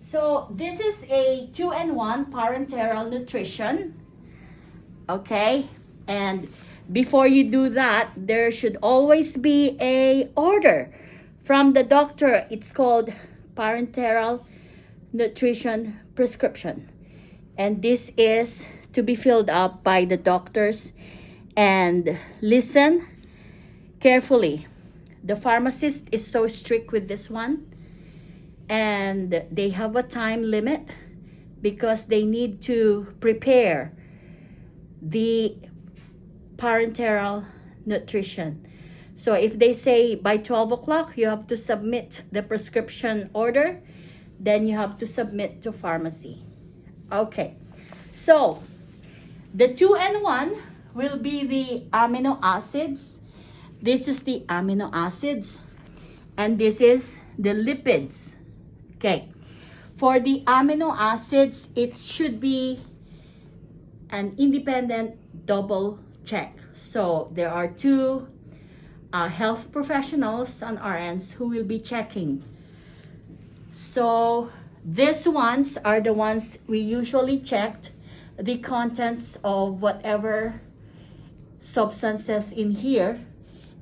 So this is a 2-in-1 parenteral nutrition. Okay, and before you do that, there should always be a order from the doctor. It's called parenteral nutrition prescription, and this is to be filled up by the doctors. And listen carefully, the pharmacist is so strict with this one, and they have a time limit because they need to prepare the parenteral nutrition. So if they say by 12 o'clock you have to submit the prescription order, then you have to submit to pharmacy. Okay, so the 2-in-1 will be the amino acids. This is the amino acids, and this is the lipids. Okay, for the amino acids, it should be an independent double check. So there are two health professionals on our ends who will be checking. So these ones are the ones we usually checked the contents of whatever substances in here.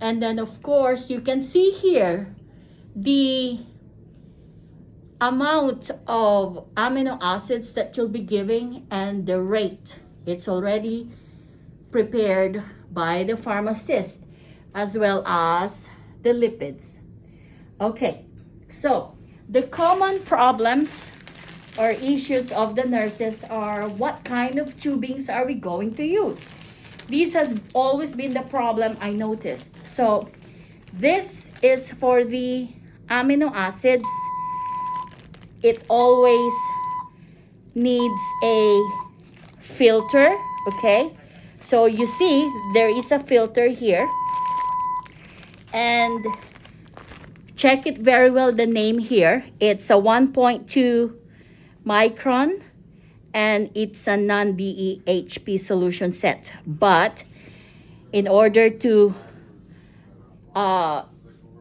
And then of course you can see here the amount of amino acids that you'll be giving and the rate. It's already prepared by the pharmacist, as well as the lipids. Okay, so the common problems or issues of the nurses are what kind of tubings are we going to use? This has always been the problem I noticed. So this is for the amino acids. It always needs a filter, okay? So you see there is a filter here, and check it very well, the name here. It's a 1.2 micron, and it's a non-DEHP solution set. But in order to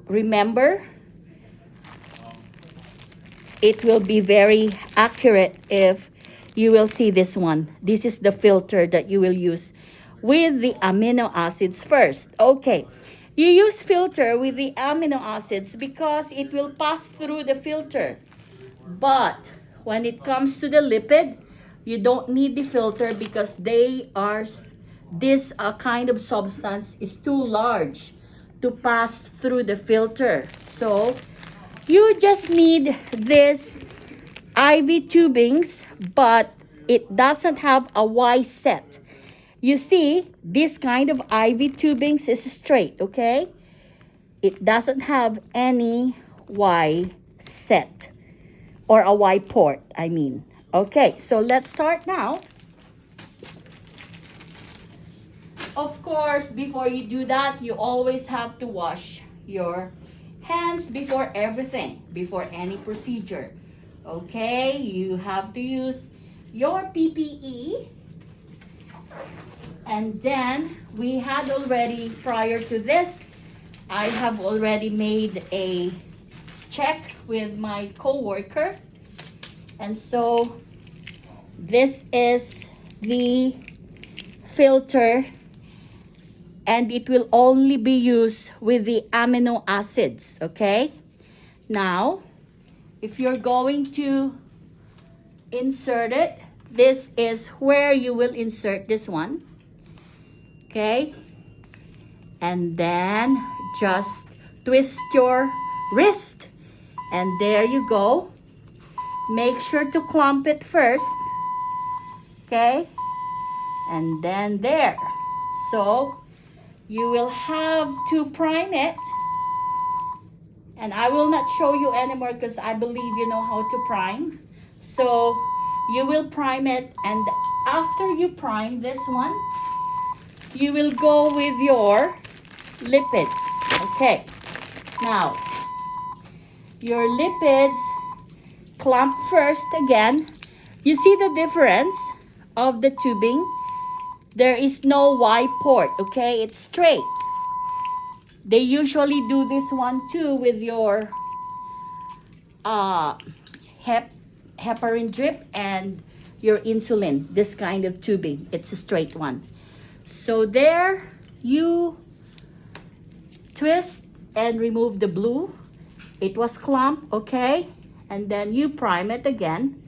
remember, it will be very accurate if you will see this one. This is the filter that you will use with the amino acids first. Okay, you use filter with the amino acids because it will pass through the filter. But when it comes to the lipid, you don't need the filter because this kind of substance is too large to pass through the filter. So you just need this IV tubings, but it doesn't have a Y set. You see, this kind of IV tubings is straight, okay? It doesn't have any Y set, or a Y port, I mean. Okay, so let's start now. Of course, before you do that, you always have to wash your hands before everything, before any procedure. Okay, you have to use your PPE. And then we had already, prior to this, I have already made a check with my co-worker. And so this is the filter, and it will only be used with the amino acids, okay? Now, if you're going to insert it, this is where you will insert this one, okay? And then just twist your wrist, and there you go. Make sure to clamp it first, okay? And then there. So you will have to prime it. And I will not show you anymore because I believe you know how to prime. So you will prime it, and after you prime this one, you will go with your lipids. Okay. Now, your lipids, clamp first again. You see the difference of the tubing? There is no Y port, okay? It's straight. They usually do this one too with your heparin drip and your insulin, this kind of tubing. It's a straight one. So there you twist and remove the blue. It was clump, okay? And then you prime it again.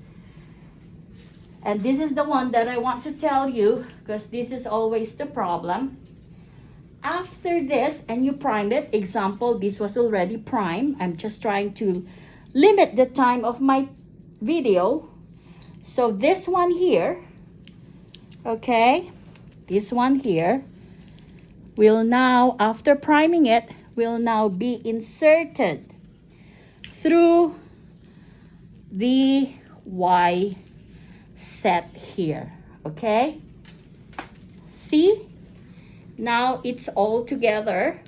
And this is the one that I want to tell you, because this is always the problem. After this, and you prime it, example, this was already primed. I'm just trying to limit the time of my video. So this one here, okay, this one here will now, after priming it, will now be inserted through the Y set here, okay? See? Now it's all together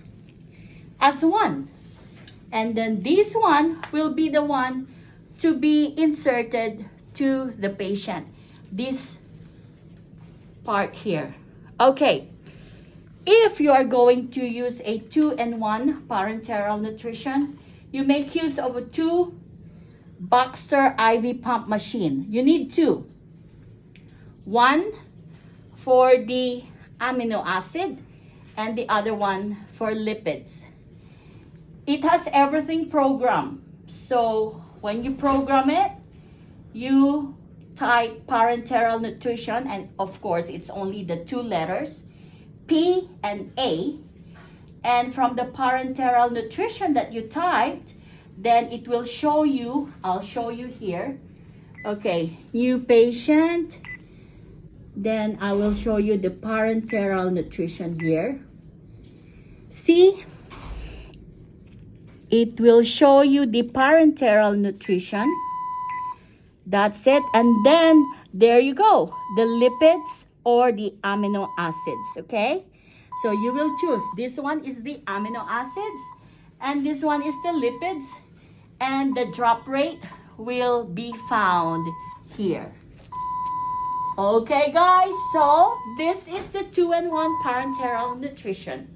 as one. And then this one will be the one to be inserted to the patient. This part here. Okay. If you are going to use a 2-in-1 parenteral nutrition, you make use of a 2 Baxter IV pump machine. You need 2. One for the amino acid and the other one for lipids. It has everything programmed. So when you program it, you type parenteral nutrition, and of course it's only the 2 letters, P and A. And from the parenteral nutrition that you typed, then it will show you, I'll show you here. Okay, new patient. Then I will show you the parenteral nutrition here. See? It will show you the parenteral nutrition. That's it. And then there you go. The lipids or the amino acids. Okay? So you will choose. This one is the amino acids. And this one is the lipids. And the drop rate will be found here. Okay, guys. So this is the 2-in-1 parenteral nutrition.